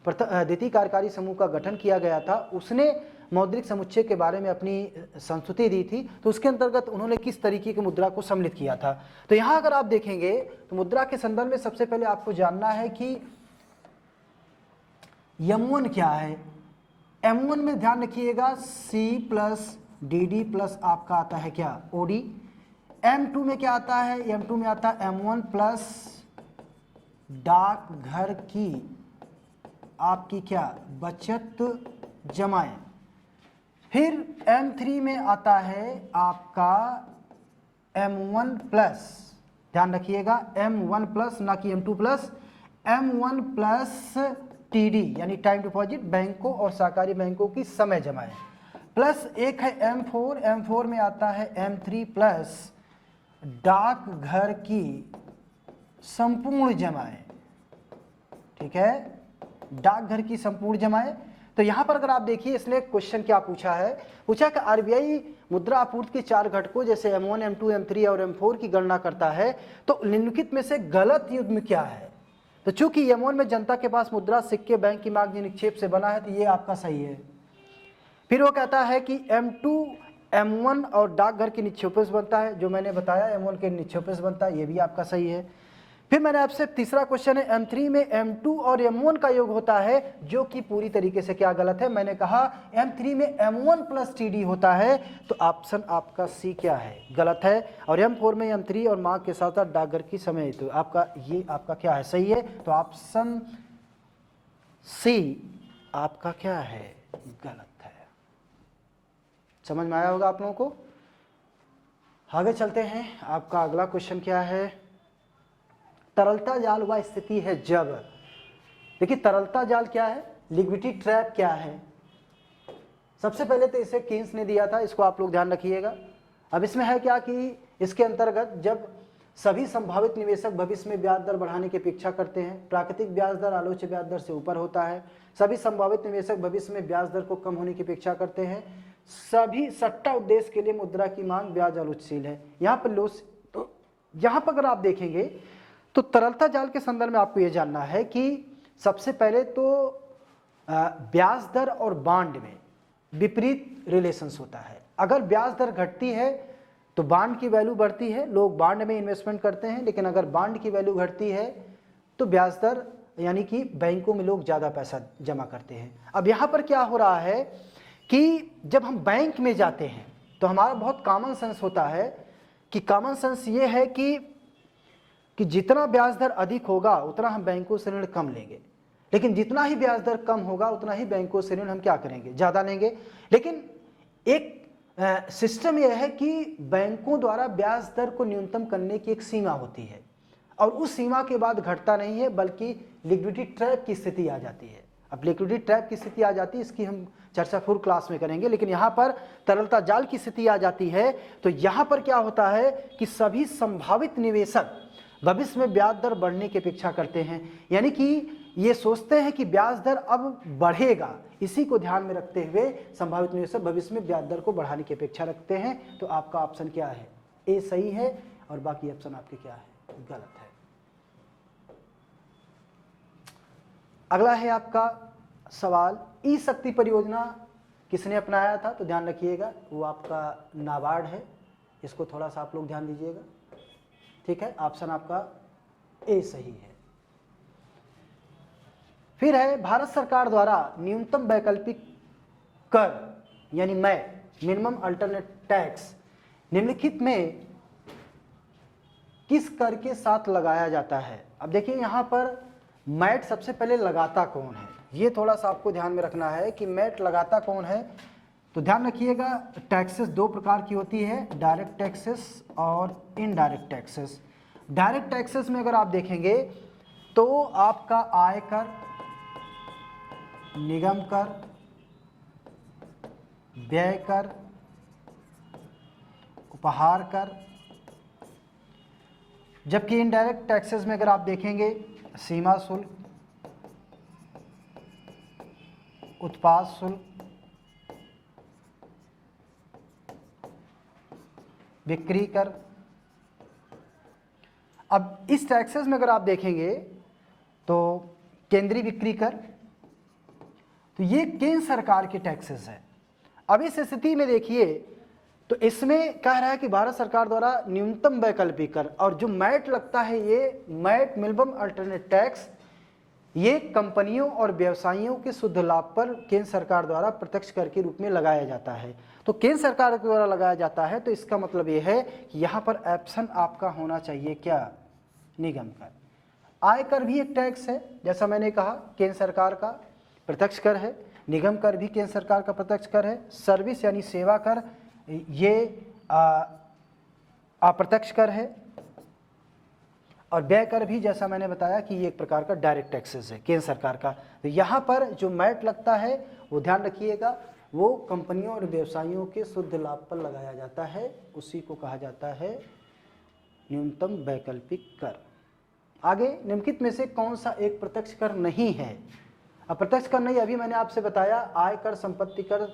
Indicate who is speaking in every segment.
Speaker 1: द्वितीय कार्यकारी समूह का गठन किया गया था, उसने मौद्रिक समुच्चय के बारे में अपनी संस्तुति दी थी। तो उसके अंतर्गत उन्होंने किस तरीके की मुद्रा को सम्मिलित किया था। तो यहाँ अगर आप देखेंगे तो मुद्रा के संदर्भ में सबसे पहले आपको जानना है कि M1 क्या है। M1 में ध्यान रखिएगा C प्लस DD प्लस आपका आता है क्या, OD। M2 में क्या आता है, M2 में आता है M1 प्लस डाकघर की आपकी क्या, बचत जमाएं। फिर M3 में आता है आपका M1 प्लस, ध्यान रखिएगा M1 प्लस, ना कि M2 plus, M1 plus TD यानी टाइम डिपॉजिट, बैंकों और सहकारी बैंकों की समय जमाएं। प्लस एक है M4, M4 में आता है M3 प्लस डाकघर की संपूर्ण जमाएं। ठीक है, डाकघर की संपूर्ण जमाएं। तो यहां पर अगर आप देखिए, इसलिए क्वेश्चन क्या पूछा है, पूछा कि आरबीआई मुद्रा आपूर्ति के 4 घटकों जैसे M1, M2, M3 और M4 की गणना करता है, तो निम्नलिखित में से गलत युग्म क्या है। तो चूंकि M1 में जनता के पास मुद्रा, सिक्के, बैंक की मांग निक्षेप से बना है, तो ये आपका सही है। फिर वो कहता है कि M2 M1 और डाकघर के निक्षेपों से बनता है, जो मैंने बताया M1 के निक्षेपों से बनता है, ये भी आपका सही है। फिर मैंने आपसे तीसरा क्वेश्चन है M3 में M2 और M1 का योग होता है, जो कि पूरी तरीके से क्या गलत है। मैंने कहा M3 में M1 प्लस TD होता है, तो ऑप्शन आपका C क्या है, गलत है। और M4 में M3 और मांग के साथ साथ डाकघर की समय, तो आपका ये आपका क्या है, सही है। तो ऑप्शन C आपका क्या है, गलत है। समझ में आया होगा आप लोगों को। आगे चलते हैं, आपका अगला क्वेश्चन क्या है, तरलता जाल वह स्थिति है जब, देखिए तरलता जाल क्या है, लिक्विडिटी ट्रैप क्या है। सबसे पहले तो इसे कीन्स ने दिया था, इसको आप लोग ध्यान रखिएगा। अब इसमें है क्या कि इसके अंतर्गत जब सभी संभावित निवेशक भविष्य में ब्याज दर बढ़ाने की अपेक्षा करते हैं, प्राकृतिक ब्याज दर आलोच्य ब्याज दर से ऊपर होता है, सभी संभावित निवेशक भविष्य में ब्याज दर को कम होने की अपेक्षा करते हैं, सभी सट्टा उद्देश्य के लिए मुद्रा की मांग ब्याज आलोच्यशील है। यहाँ पर तो यहाँ पर अगर आप देखेंगे तो तरलता जाल के संदर्भ में आपको यह जानना है कि सबसे पहले तो ब्याज दर और बांड में विपरीत रिलेशंस होता है। अगर ब्याज दर घटती है तो बांड की वैल्यू बढ़ती है, लोग बांड में इन्वेस्टमेंट करते हैं, लेकिन अगर बांड की वैल्यू घटती है तो ब्याज दर यानी कि बैंकों में लोग ज़्यादा पैसा जमा करते हैं। अब यहाँ पर क्या हो रहा है कि जब हम बैंक में जाते हैं तो हमारा बहुत कॉमन सेंस होता है कि कॉमन सेंस ये है कि जितना ब्याज दर अधिक होगा उतना हम बैंकों से ऋण कम लेंगे, लेकिन जितना ही ब्याज दर कम होगा उतना ही बैंकों से ऋण हम क्या करेंगे, ज़्यादा लेंगे। लेकिन एक सिस्टम यह है कि बैंकों द्वारा ब्याज दर को न्यूनतम करने की एक सीमा होती है और उस सीमा के बाद घटता नहीं है, बल्कि लिक्विडिटी ट्रैप की स्थिति आ जाती है। अब लिक्विडिटी ट्रैप की स्थिति आ जाती है, इसकी हम चर्चा फुल क्लास में करेंगे, लेकिन यहाँ पर तरलता जाल की स्थिति आ जाती है। तो यहाँ पर क्या होता है कि सभी संभावित निवेशक भविष्य में ब्याज दर बढ़ने की अपेक्षा करते हैं, यानी कि ये सोचते हैं कि ब्याज दर अब बढ़ेगा। इसी को ध्यान में रखते हुए संभावित निवेशक भविष्य में ब्याज दर को बढ़ाने की अपेक्षा रखते हैं। तो आपका ऑप्शन क्या है, ए सही है और बाकी ऑप्शन आपके क्या है, गलत है। अगला है आपका सवाल, ई शक्ति परियोजना किसने अपनाया था। तो ध्यान रखिएगा वो आपका नाबार्ड है, इसको थोड़ा सा आप लोग ध्यान दीजिएगा। ठीक है, ऑप्शन आपका ए सही है। फिर है भारत सरकार द्वारा न्यूनतम वैकल्पिक कर यानी मिनिमम अल्टरनेट टैक्स निम्नलिखित में किस कर के साथ लगाया जाता है। अब देखिए यहाँ पर मैट सबसे पहले लगाता कौन है, ये थोड़ा सा आपको ध्यान में रखना है कि मैट लगाता कौन है। तो ध्यान रखिएगा टैक्सेस दो प्रकार की होती है, डायरेक्ट टैक्सेस और इनडायरेक्ट टैक्सेस। डायरेक्ट टैक्सेस में अगर आप देखेंगे तो आपका आयकर, निगम कर, व्यय कर, उपहार कर। जबकि इनडायरेक्ट टैक्सेस में अगर आप देखेंगे सीमा शुल्क, उत्पाद शुल्क, बिक्री कर। अब इस टैक्सेस में अगर आप देखेंगे तो केंद्रीय बिक्री कर, तो ये केंद्र सरकार के टैक्सेस है। अब इस स्थिति में देखिए तो इसमें कह रहा है कि भारत सरकार द्वारा न्यूनतम वैकल्पिक कर और जो मैट लगता है, ये मैट मिनिमम अल्टरनेट टैक्स, ये कंपनियों और व्यवसायियों के शुद्ध लाभ पर केंद्र सरकार द्वारा प्रत्यक्ष कर के रूप में लगाया जाता है। तो केंद्र सरकार के द्वारा लगाया जाता है, तो इसका मतलब ये है कि यहाँ पर ऑप्शन आपका होना चाहिए क्या, निगम कर। आयकर भी एक टैक्स है, जैसा मैंने कहा केंद्र सरकार का प्रत्यक्ष कर है, निगम कर भी केंद्र सरकार का प्रत्यक्ष कर है, सर्विस यानी सेवा कर ये अप्रत्यक्ष कर है, और व्यय कर भी जैसा मैंने बताया कि ये एक प्रकार का डायरेक्ट टैक्सेस है केंद्र सरकार का। तो यहाँ पर जो मैट लगता है वो ध्यान रखिएगा, वो कंपनियों और व्यवसायियों के शुद्ध लाभ पर लगाया जाता है, उसी को कहा जाता है न्यूनतम वैकल्पिक कर। आगे निम्नलिखित में से कौन सा एक प्रत्यक्ष कर नहीं है? अप्रत्यक्ष कर नहीं, अभी मैंने आपसे बताया आयकर, संपत्ति कर,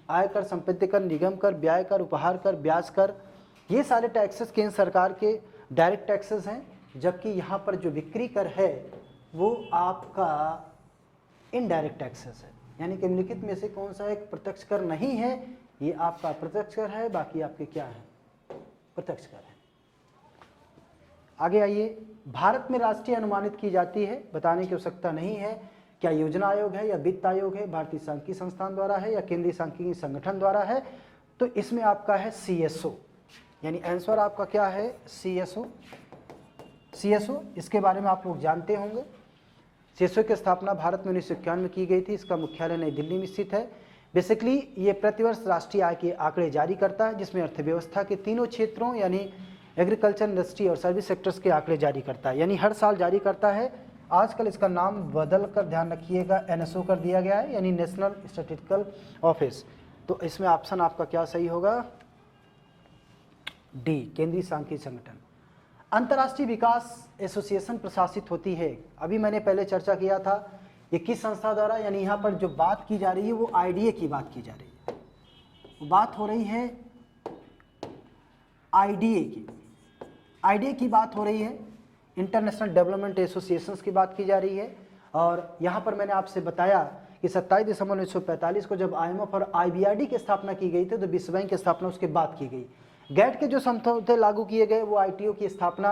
Speaker 1: आयकर, संपत्ति कर, निगम कर, ब्याज कर, उपहार कर, ब्याज कर, ये सारे टैक्सेस केंद्र सरकार के डायरेक्ट टैक्सेस हैं, जबकि यहाँ पर जो बिक्री कर है वो आपका इनडायरेक्ट टैक्सेस है। यानी कि निम्नलिखित में से कौन सा एक प्रत्यक्ष कर नहीं है? ये आपका प्रत्यक्ष कर है, बाकी आपके क्या है? प्रत्यक्ष कर है। आगे आइए, भारत में राष्ट्रीय अनुमानित की जाती है, बताने की आवश्यकता नहीं है, क्या योजना आयोग है या वित्त आयोग है, भारतीय सांख्यिकी संस्थान द्वारा है या केंद्रीय सांख्यिकी संगठन द्वारा है? तो इसमें आपका है CSO, यानी आंसर आपका क्या है? CSO। CSO इसके बारे में आप लोग जानते होंगे। CSO की स्थापना भारत में 1951 में की गई थी, इसका मुख्यालय नई दिल्ली में स्थित है। बेसिकली ये प्रतिवर्ष राष्ट्रीय आय के आंकड़े जारी करता है, जिसमें अर्थव्यवस्था के तीनों क्षेत्रों यानी एग्रीकल्चर, इंडस्ट्री और सर्विस सेक्टर्स के आंकड़े जारी करता है, यानी हर साल जारी करता है। आजकल इसका नाम बदल कर ध्यान रखिएगा NSO कर दिया गया है, यानी नेशनल स्टैटिस्टिकल ऑफिस। तो इसमें ऑप्शन आपका क्या सही होगा? डी, केंद्रीय सांख्यिकी संगठन। अंतर्राष्ट्रीय विकास एसोसिएशन प्रशासित होती है, अभी मैंने पहले चर्चा किया था, ये किस संस्था द्वारा? यानी यहाँ पर जो बात की जा रही है वो IDA की बात की जा रही है, वो बात हो रही है IDA की बात हो रही है, इंटरनेशनल डेवलपमेंट एसोसिएशंस की बात की जा रही है। और यहाँ पर मैंने आपसे बताया कि 27 दिसंबर 1945 को जब IMF और IBRD की स्थापना की गई थी, तो विश्व बैंक की स्थापना उसके बाद की गई। गैट के जो समझौते लागू किए गए वो ITO की स्थापना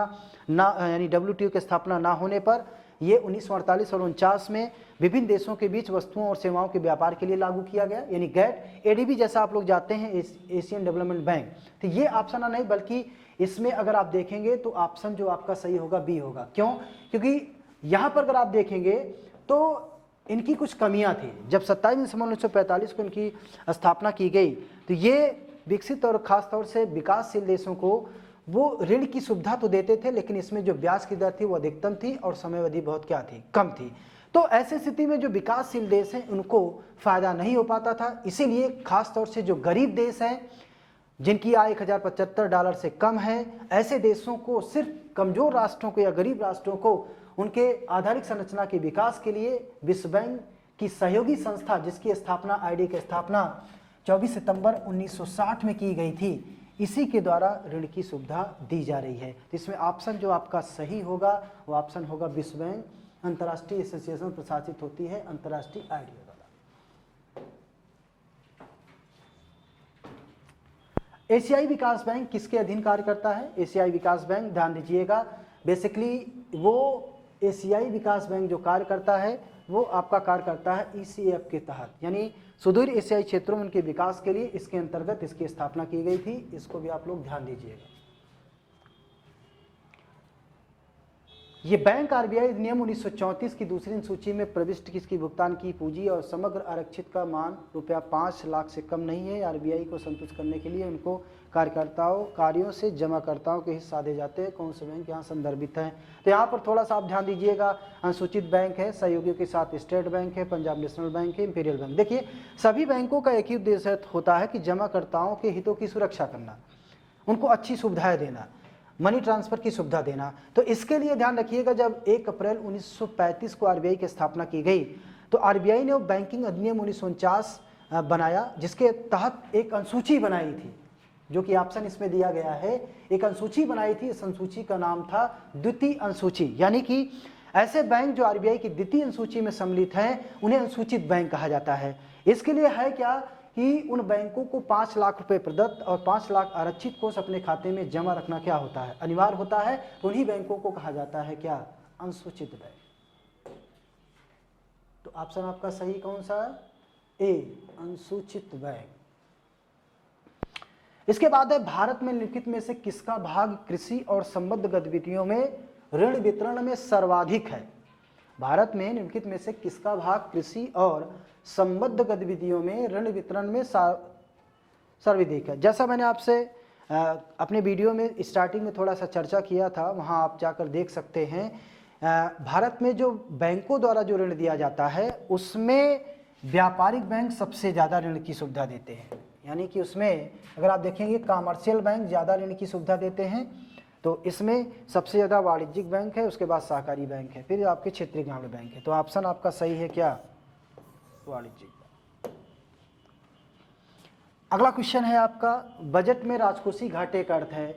Speaker 1: ना, यानी WTO की स्थापना ना होने पर ये 1948 और 49 में विभिन्न देशों के बीच वस्तुओं और सेवाओं के व्यापार के लिए लागू किया गया, यानी गैट। ADB जैसा आप लोग जाते हैं, एशियन डेवलपमेंट बैंक। तो ये ऑप्शन नहीं, बल्कि इसमें अगर आप देखेंगे तो ऑप्शन जो आपका सही होगा बी होगा। क्यों? क्योंकि यहाँ पर अगर आप देखेंगे तो इनकी कुछ कमियां थी। जब 27 दिसंबर 1945 को इनकी स्थापना की गई, तो ये विकसित और ख़ास तौर से विकासशील देशों को वो ऋण की सुविधा तो देते थे, लेकिन इसमें जो ब्याज की दर थी वो अधिकतम थी और समय अवधि बहुत क्या थी? कम थी। तो ऐसी स्थिति में जो विकासशील देश हैं उनको फ़ायदा नहीं हो पाता था। इसीलिए खास तौर से जो गरीब देश हैं, जिनकी आय $1075 से कम है, ऐसे देशों को, सिर्फ कमज़ोर राष्ट्रों को या गरीब राष्ट्रों को उनके आधारिक संरचना के विकास के लिए विश्व बैंक की सहयोगी संस्था, जिसकी स्थापना IDA की स्थापना 24 सितंबर 1960 में की गई थी, इसी के द्वारा ऋण की सुविधा दी जा रही है। तो इसमें ऑप्शन जो आपका सही होगा वो ऑप्शन होगा विश्व बैंक अंतर्राष्ट्रीय एसोसिएशन प्रशासित होती है, अंतर्राष्ट्रीय IDA द्वारा। एशियाई विकास बैंक किसके अधीन कार्य करता है? एशियाई विकास बैंक, ध्यान दीजिएगा, बेसिकली वो एशियाई विकास बैंक जो कार्य करता है वो आपका कार्य करता है ECF के तहत, यानी सुदूर एशियाई क्षेत्रों में उनके विकास के लिए इसके अंतर्गत इसकी स्थापना की गई थी। इसको भी आप लोग ध्यान दीजिएगा। ये बैंक RBI अधिनियम 1934 की दूसरी अनुसूची में प्रविष्ट किसकी भुगतान की पूंजी और समग्र आरक्षित का मान ₹5 लाख से कम नहीं है। RBI को संतुष्ट करने के लिए उनको कार्यों से जमाकर्ताओं के हिस्सा दे जाते हैं। कौन से बैंक यहाँ संदर्भित हैं? तो यहाँ पर थोड़ा सा आप ध्यान दीजिएगा। अनुसूचित बैंक है, सहयोगियों के साथ स्टेट बैंक है, पंजाब नेशनल बैंक है, इंपीरियल बैंक। देखिए, सभी बैंकों का एक ही उद्देश्य होता है कि जमाकर्ताओं के हितों की सुरक्षा करना, उनको अच्छी सुविधाएं देना, मनी ट्रांसफ़र की सुविधा देना। तो इसके लिए ध्यान रखिएगा, जब 1 अप्रैल 1935 को RBI की स्थापना की गई, तो RBI ने बैंकिंग अधिनियम 1949 बनाया, जिसके तहत एक अनुसूची बनाई थी, जो कि ऑप्शन इसमें दिया गया है। एक अनुसूची बनाई थी, इस अनुसूची का नाम था द्वितीय अनुसूची, यानी कि ऐसे बैंक जो आरबीआई की द्वितीय अनुसूची में सम्मिलित हैं उन्हें अनुसूचित बैंक कहा जाता है। इसके लिए है क्या कि उन बैंकों को 5 लाख रुपए प्रदत्त और 5 लाख आरक्षित कोष अपने खाते में जमा रखना क्या होता है, अनिवार्य होता है। तो उन्हीं बैंकों को कहा जाता है क्या, अनुसूचित बैंक। तो ऑप्शन आपका सही कौन सा है, ए, अनुसूचित बैंक। इसके बाद है भारत में निम्नलिखित में से किसका भाग कृषि और संबद्ध गतिविधियों में ऋण वितरण में सर्वाधिक है। भारत में निम्नलिखित में से किसका भाग कृषि और संबद्ध गतिविधियों में ऋण वितरण में सर्वाधिक है। जैसा मैंने आपसे अपने वीडियो में स्टार्टिंग में थोड़ा सा चर्चा किया था, वहां आप जाकर देख सकते हैं। भारत में जो बैंकों द्वारा जो ऋण दिया जाता है उसमें व्यापारिक बैंक सबसे ज़्यादा ऋण की सुविधा देते हैं। यानी कि उसमें अगर आप देखेंगे कमर्शियल बैंक ज़्यादा ऋण की सुविधा देते हैं, तो इसमें सबसे ज़्यादा वाणिज्यिक बैंक है, उसके बाद सहकारी बैंक है, फिर आपके क्षेत्रीय ग्रामीण बैंक है। तो ऑप्शन आपका सही है क्या, वाणिज्यिक। अगला क्वेश्चन है आपका, बजट में राजकोषीय घाटे का अर्थ है।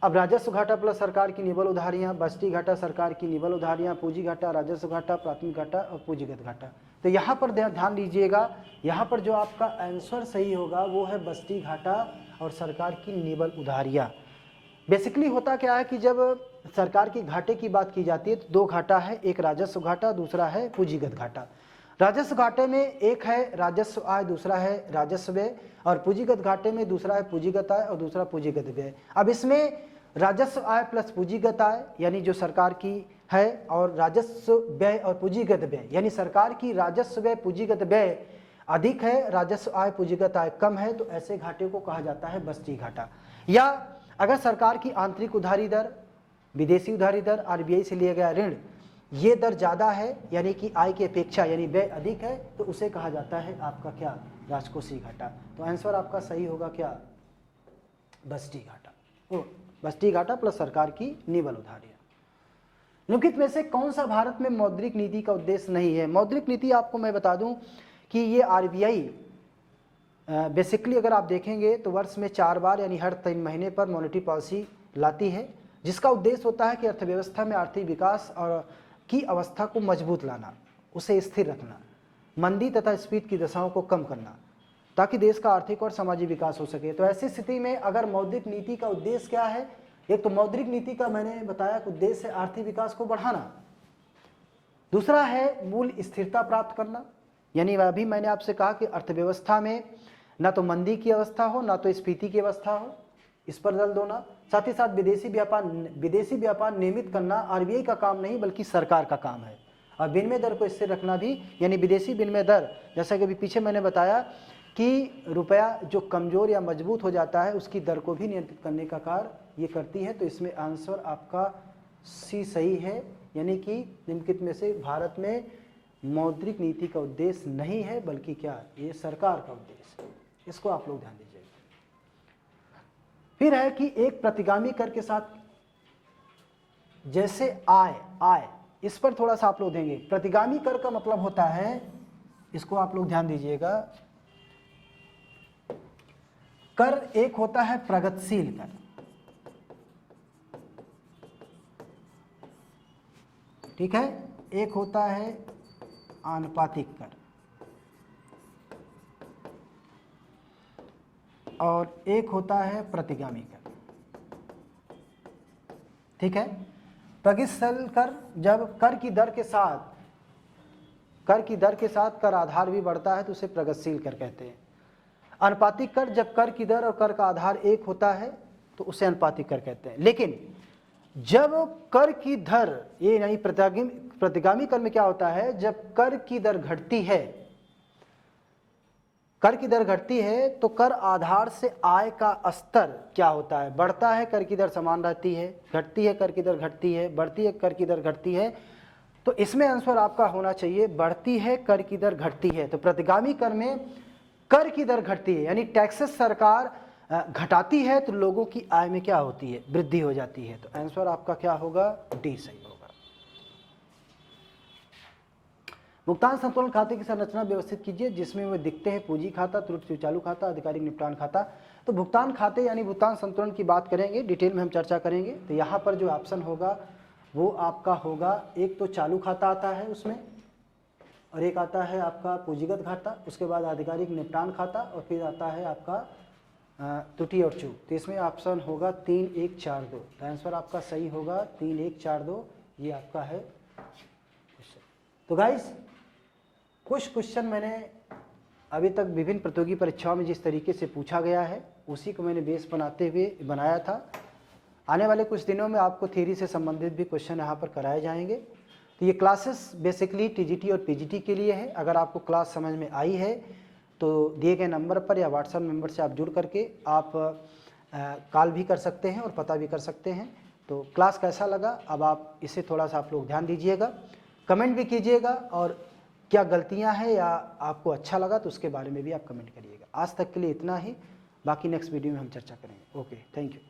Speaker 1: अब राजस्व घाटा प्लस सरकार की निवल उधारियां, बस्ती घाटा सरकार की निवल उधारियां, पूंजी घाटा, राजस्व घाटा, प्राथमिक घाटा और पूंजीगत घाटा। तो यहाँ पर ध्यान दीजिएगा, यहाँ पर जो आपका आंसर सही होगा वो है बस्ती घाटा और सरकार की निवल उधारियां। बेसिकली होता क्या है कि जब सरकार की घाटे की बात की जाती है तो दो घाटा है, एक राजस्व घाटा, दूसरा है पूंजीगत घाटा। राजस्व घाटे में एक है राजस्व आय, दूसरा है राजस्व व्यय, और पूंजीगत घाटे में दूसरा है पूंजीगत आय और दूसरा पूंजीगत व्यय। अब इसमें राजस्व आय प्लस पूंजीगत आय यानी जो सरकार की है, और राजस्व व्यय और पूंजीगत व्यय यानी सरकार की राजस्व व्यय पूंजीगत व्यय अधिक है, राजस्व आय पूंजीगत आय कम है, तो ऐसे घाटे को कहा जाता है बस्ती घाटा। या अगर सरकार की आंतरिक उधारी दर, विदेशी उधारी दर, आरबीआई से लिया गया ऋण, ये दर ज़्यादा है यानी कि आय की अपेक्षा यानी व्यय अधिक है, तो उसे कहा जाता है आपका क्या, राजकोषीय घाटा। तो आंसर आपका सही होगा क्या, बस्ती घाटा। ओ, बस्ती घाटा प्लस सरकार की निवल उधारियां। निम्नलिखित में से कौन सा भारत में मौद्रिक नीति का उद्देश्य नहीं है। मौद्रिक नीति आपको मैं बता दूं कि ये आरबीआई बेसिकली अगर आप देखेंगे तो वर्ष में 4 बार यानी हर 3 महीने पर मॉनेटरी पॉलिसी लाती है, जिसका उद्देश्य होता है कि अर्थव्यवस्था में आर्थिक विकास और की अवस्था को मजबूत लाना, उसे स्थिर रखना, मंदी तथा स्फीति की दशाओं को कम करना, ताकि देश का आर्थिक और सामाजिक विकास हो सके। तो ऐसी स्थिति में अगर मौद्रिक नीति का उद्देश्य क्या है, एक तो मौद्रिक नीति का मैंने बताया कि उद्देश्य है आर्थिक विकास को बढ़ाना, दूसरा है मूल स्थिरता प्राप्त करना, यानी अभी मैंने आपसे कहा कि अर्थव्यवस्था में ना तो मंदी की अवस्था हो ना तो स्फीति की अवस्था हो, इस पर बल देना। साथ ही साथ विदेशी व्यापार नियमित करना आरबीआई का काम नहीं बल्कि सरकार का काम है, और विनिमय दर को स्थिर रखना भी, यानी विदेशी विनिमय दर, जैसा कि अभी पीछे मैंने बताया कि रुपया जो कमज़ोर या मजबूत हो जाता है उसकी दर को भी नियंत्रित करने का कार्य ये करती है। तो इसमें आंसर आपका सी सही है, यानी कि निम्नलिखित में से भारत में मौद्रिक नीति का उद्देश्य नहीं है बल्कि क्या, ये सरकार का उद्देश्य है। इसको आप लोग ध्यान दीजिए। फिर है कि एक प्रतिगामी कर के साथ, जैसे आय, इस पर थोड़ा सा आप लोग देंगे। प्रतिगामी कर का मतलब होता है, इसको आप लोग ध्यान दीजिएगा, कर एक होता है प्रगतिशील कर, ठीक है, एक होता है आनुपातिक कर, और एक होता है प्रतिगामी कर, ठीक है। प्रगतिशील कर जब कर की दर के साथ कर आधार भी बढ़ता है तो उसे प्रगतिशील कर कहते हैं। अनुपातिक कर जब कर की दर और कर का आधार एक होता है तो उसे अनुपातिक कर कहते हैं। लेकिन जब कर की दर, ये नहीं प्रतिगामी कर में क्या होता है, जब कर की दर घटती है तो कर आधार से आय का स्तर क्या होता है, बढ़ता है, कर की दर समान रहती है, घटती है कर की दर घटती है, बढ़ती है कर की दर घटती है। तो इसमें आंसर आपका होना चाहिए बढ़ती है कर की दर घटती है। तो प्रतिगामी कर में कर की दर घटती है, यानी टैक्सेस सरकार घटाती है तो लोगों की आय में क्या होती है, वृद्धि हो जाती है। तो आंसर आपका क्या होगा, डी सही होगा। भुगतान संतुलन खाते की संरचना व्यवस्थित कीजिए जिसमें वे दिखते हैं पूंजी खाता, त्रुटि चालू खाता, आधिकारिक निपटान खाता। तो भुगतान खाते यानी भुगतान संतुलन की बात करेंगे, डिटेल में हम चर्चा करेंगे। तो यहाँ पर जो ऑप्शन होगा वो आपका होगा, एक तो चालू खाता आता है उसमें, और एक आता है आपका पूंजीगत खाता, उसके बाद आधिकारिक निपटान खाता, और फिर आता है आपका त्रुटि और चूक। तो इसमें ऑप्शन होगा 3, 1, 4, 2। तो आंसर आपका सही होगा 3, 1, 4, 2, ये आपका है क्वेश्चन। तो गाइस कुछ क्वेश्चन मैंने अभी तक विभिन्न प्रतियोगी परीक्षाओं में जिस तरीके से पूछा गया है उसी को मैंने बेस बनाते हुए बनाया था। आने वाले कुछ दिनों में आपको थ्योरी से संबंधित भी क्वेश्चन यहाँ पर कराए जाएंगे। तो ये क्लासेस बेसिकली टीजीटी और पीजीटी के लिए है। अगर आपको क्लास समझ में आई है तो दिए गए नंबर पर या व्हाट्सएप नंबर से आप जुड़ करके आप कॉल भी कर सकते हैं और पता भी कर सकते हैं। तो क्लास कैसा लगा अब आप इसे थोड़ा सा आप लोग ध्यान दीजिएगा, कमेंट भी कीजिएगा, और क्या गलतियां हैं या आपको अच्छा लगा तो उसके बारे में भी आप कमेंट करिएगा। आज तक के लिए इतना ही, बाकी नेक्स्ट वीडियो में हम चर्चा करेंगे। Okay, thank you.